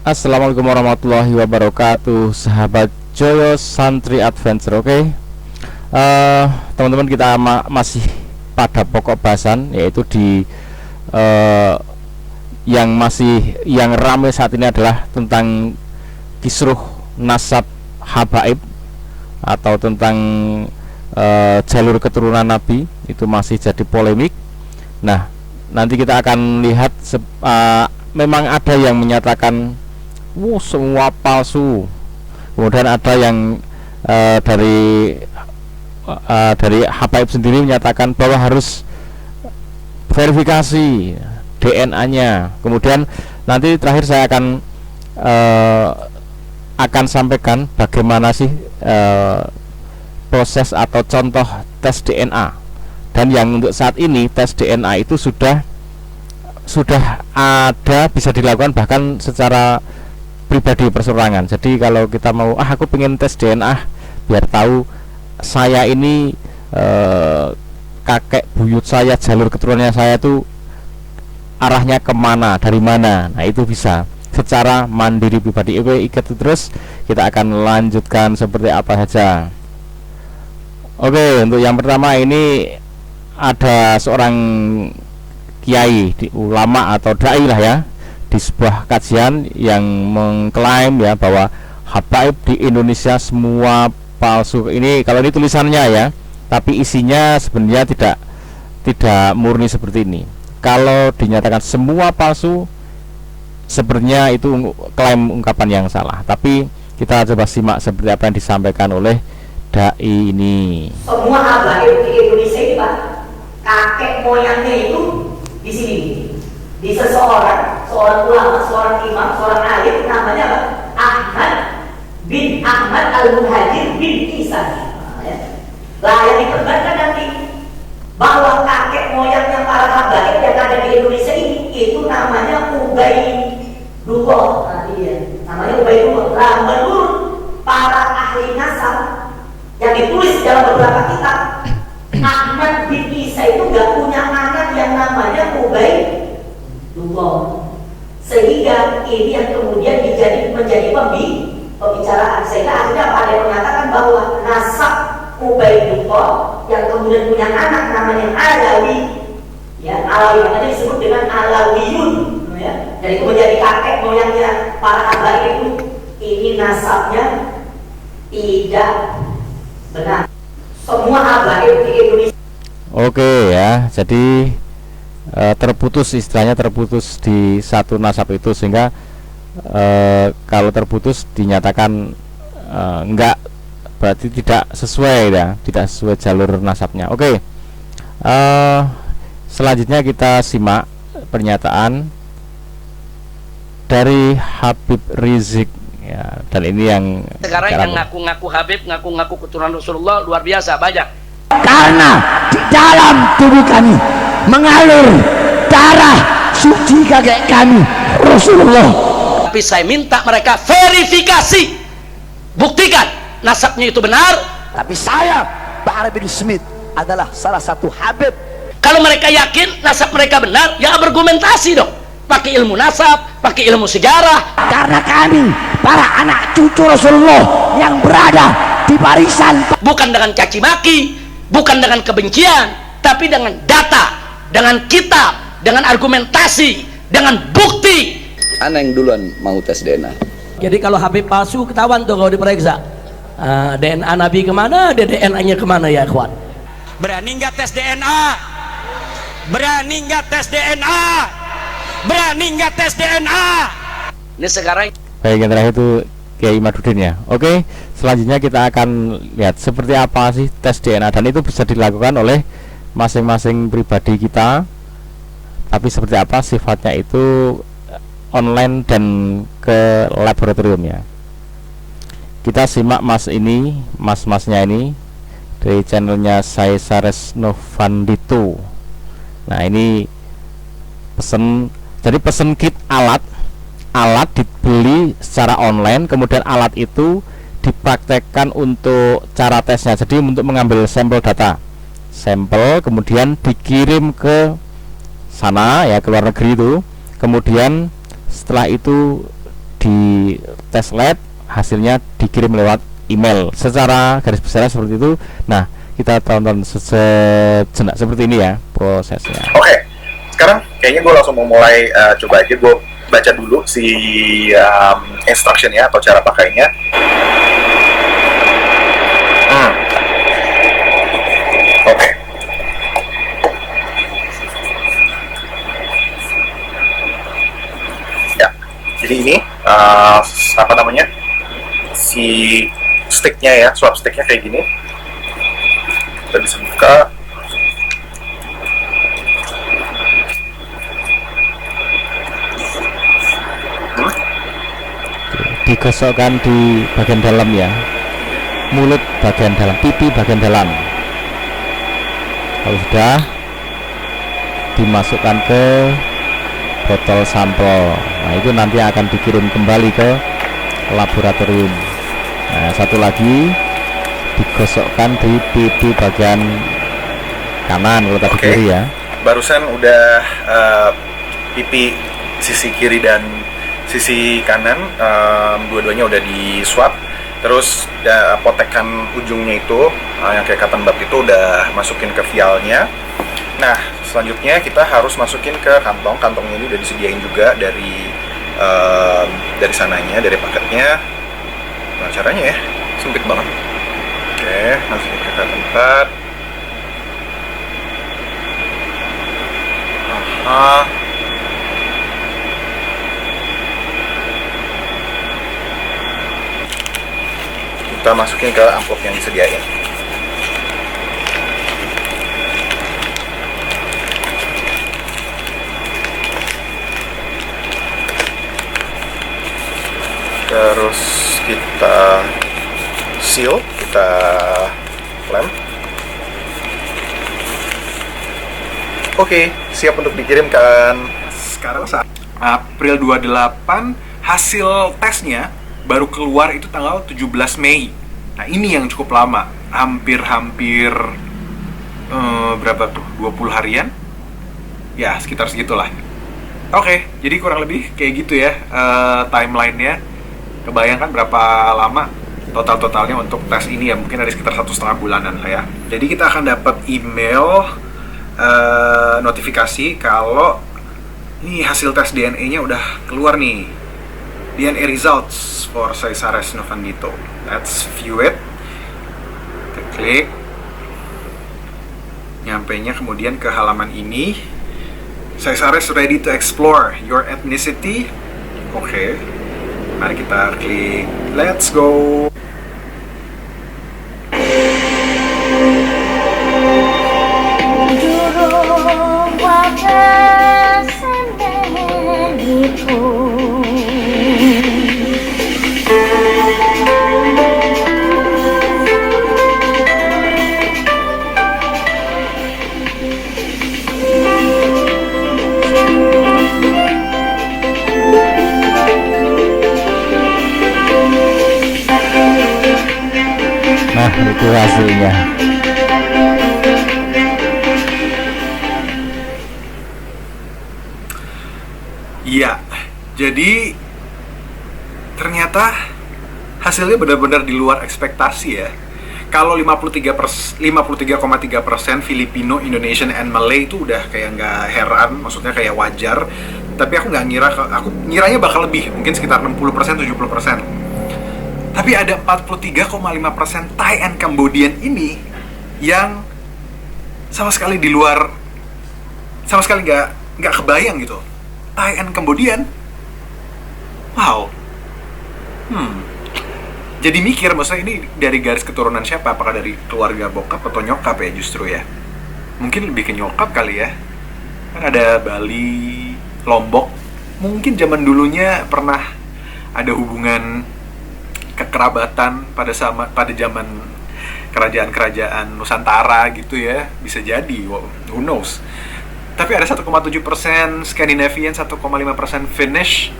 Assalamualaikum warahmatullahi wabarakatuh, sahabat Joyo Santri Adventure. Oke, teman-teman, kita masih pada pokok bahasan, yaitu di yang ramai saat ini adalah tentang kisruh nasab habaib atau tentang jalur keturunan Nabi. Itu masih jadi polemik. Nah, nanti kita akan lihat memang ada yang menyatakan semua palsu, kemudian ada yang dari habaib sendiri menyatakan bahwa harus verifikasi DNA-nya. Kemudian nanti terakhir saya akan sampaikan bagaimana sih proses atau contoh tes DNA. Dan yang untuk saat ini tes DNA itu sudah ada, bisa dilakukan bahkan secara pribadi perseorangan. Jadi kalau kita mau, aku pengen tes DNA biar tahu saya ini kakek buyut saya, jalur keturunannya saya itu arahnya kemana, dari mana. Nah, itu bisa secara mandiri pribadi. Oke, ikuti terus, kita akan lanjutkan seperti apa saja. Oke, untuk yang pertama ini ada seorang kiai, ulama atau dai lah ya, di sebuah kajian yang mengklaim ya bahwa habaib di Indonesia semua palsu. Ini kalau ini tulisannya ya, tapi isinya sebenarnya tidak murni seperti ini. Kalau dinyatakan semua palsu, sebenarnya itu klaim ungkapan yang salah. Tapi kita coba simak seperti apa yang disampaikan oleh dai ini. Semua habaib di Indonesia ini, Pak, kakek moyangnya itu di sini, di seorang ulama, seorang imam, seorang alim, namanya apa? Ahmad bin Ahmad Al-Muhajir bin Isa. Lah yang diperbankan nanti bahwa kakek moyangnya para habaib yang ada di Indonesia ini itu namanya Ubaidullah. Nah, iya, namanya Ubaidullah. Nah, menurut para ahli nasab yang ditulis dalam beberapa kitab, Ahmad bin Isa itu gak punya anak yang namanya Ubaidullah, sehingga ini yang kemudian menjadi pembicaraan, sehingga akhirnya ada yang mengatakan bahwa nasab Ubaidullah yang kemudian punya anak namanya Alawi, ya, Alawi makanya disebut dengan Alawiyun, ya, dan itu menjadi kakek moyangnya para habaib itu. Ini nasabnya tidak benar. Semua habaib di Indonesia. Oke ya, jadi terputus, istilahnya terputus di satu nasab itu, sehingga kalau terputus dinyatakan enggak, berarti tidak sesuai ya, tidak sesuai jalur nasabnya. Oke, selanjutnya kita simak pernyataan dari Habib Rizik ya, dan ini yang sekarang yang ngaku-ngaku Habib, ngaku-ngaku keturunan Rasulullah luar biasa banyak. Karena di dalam tubuh kami mengalir darah suci kakek kami Rasulullah. Tapi saya minta mereka verifikasi, buktikan nasabnya itu benar. Tapi saya, Bahar bin Smith, adalah salah satu Habib. Kalau mereka yakin nasab mereka benar, ya argumentasi dong, pakai ilmu nasab, pakai ilmu sejarah. Karena kami para anak cucu Rasulullah yang berada di barisan, bukan dengan caci maki, bukan dengan kebencian, tapi dengan data, dengan kitab, dengan argumentasi, dengan bukti. Ana yang duluan mau tes DNA. Jadi kalau Habib palsu ketahuan tuh kalau diperiksa. DNA Nabi kemana, DNA-nya kemana ya ikhwan? Berani nggak tes DNA? Berani nggak tes DNA? Berani nggak tes DNA? Ini sekarang. Baik, yang terakhir itu Kiai Madudin ya. Oke, selanjutnya kita akan lihat seperti apa sih tes DNA, dan itu bisa dilakukan oleh masing-masing pribadi kita. Tapi seperti apa sifatnya itu online dan ke laboratorium ya. Kita simak mas-masnya ini dari channelnya Saisares Novandito. Nah, ini pesen kit alat dibeli secara online, kemudian alat itu dipraktekkan untuk cara tesnya. Jadi untuk mengambil sampel data, kemudian dikirim ke sana ya, ke luar negeri itu, kemudian setelah itu di tes lab, hasilnya dikirim lewat email. Secara garis besar seperti itu. Nah, kita tonton sejenak seperti ini ya prosesnya. Oke, sekarang kayaknya gue langsung mau mulai. Coba aja gue baca dulu si instruction-nya atau cara pakainya. Oke. Ya, jadi ini apa namanya, si sticknya ya, swab sticknya kayak gini. Kita bisa buka. Digosokkan di bagian dalam ya, mulut bagian dalam, pipi bagian dalam. Kalau sudah, dimasukkan ke botol sampel. Nah, itu nanti akan dikirim kembali ke laboratorium. Nah, satu lagi digosokkan di pipi bagian kanan, kalau tadi kiri ya. Barusan udah pipi sisi kiri dan sisi kanan, dua-duanya udah di swab. Terus potekan ujungnya itu yang kayak cotton bud itu udah masukin ke vialnya. Nah, selanjutnya kita harus masukin ke kantong. Kantongnya ini udah disediain juga dari sananya, dari paketnya. Nah, caranya ya sempit banget. Oke, masukin ke cotton bud. Kita masukin ke amplop yang disediain. Terus kita seal, kita lem. Oke, siap untuk dikirimkan. Sekarang saat April 28, hasil tesnya baru keluar itu tanggal 17 Mei. Nah, ini yang cukup lama, hampir berapa tuh, 20 harian? Ya, sekitar segitulah. Oke, jadi kurang lebih kayak gitu ya timeline-nya. Kebayangkan berapa lama total-totalnya untuk tes ini ya, mungkin ada sekitar 1,5 bulanan lah ya. Jadi kita akan dapat email notifikasi kalau ini hasil tes DNA-nya udah keluar nih. DNA results for Caesaris Novandito. Let's view it. Kita klik. Nyampainya kemudian ke halaman ini. Caesaris ready to explore your ethnicity. Oke. Mari kita klik. Let's go. Nah, itu hasilnya. Iya, jadi ternyata hasilnya benar-benar di luar ekspektasi ya. Kalau 53,3% Filipino, Indonesian, and Malay itu udah kayak nggak heran, maksudnya kayak wajar. Tapi aku ngiranya bakal lebih, mungkin sekitar 60%, 70%. Tapi ada 43,5% Thai and Cambodian ini yang sama sekali di luar, sama sekali nggak kebayang gitu. Thai and Cambodian, wow. Jadi mikir, maksudnya ini dari garis keturunan siapa? Apakah dari keluarga bokap atau nyokap ya justru ya? Mungkin lebih ke nyokap kali ya. Kan ada Bali, Lombok. Mungkin zaman dulunya pernah ada hubungan kekerabatan pada zaman kerajaan-kerajaan Nusantara gitu ya. Bisa jadi, who knows. Tapi ada 1,7% Scandinavian, 1,5% Finnish.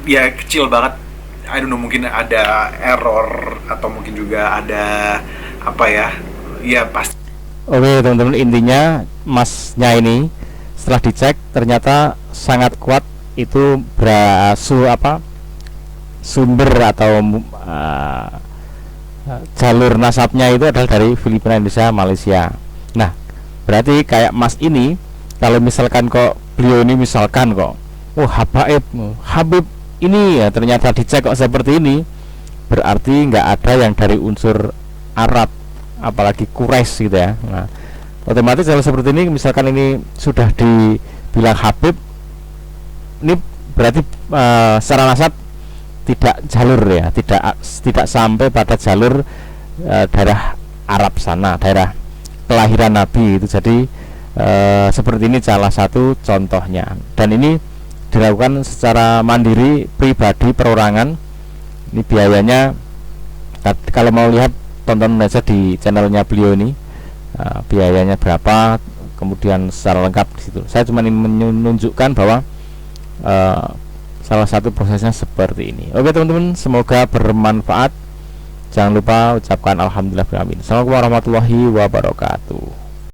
Ya kecil banget. I don't know, mungkin ada error atau mungkin juga ada apa ya? Ya pasti. Oke teman-teman, intinya masnya ini setelah dicek ternyata sangat kuat, itu sumber atau jalur nasabnya itu adalah dari Filipina, Indonesia, Malaysia. Nah, berarti kayak Mas ini, kalau misalkan kok beliau ini misalkan kok, oh Habib ini ya ternyata dicek kok seperti ini, berarti nggak ada yang dari unsur Arab, apalagi Quraisy gitu ya. Nah, otomatis kalau seperti ini, misalkan ini sudah dibilang Habib, ini berarti secara nasab tidak jalur ya, tidak sampai pada jalur daerah Arab sana, daerah kelahiran Nabi itu. Jadi seperti ini salah satu contohnya, dan ini dilakukan secara mandiri, pribadi, perorangan. Ini biayanya, kalau mau lihat tonton aja di channelnya beliau ini, biayanya berapa, kemudian secara lengkap di situ. Saya cuma ingin menunjukkan bahwa salah satu prosesnya seperti ini. Oke teman-teman, semoga bermanfaat. Jangan lupa ucapkan alhamdulillah. Assalamualaikum warahmatullahi wabarakatuh.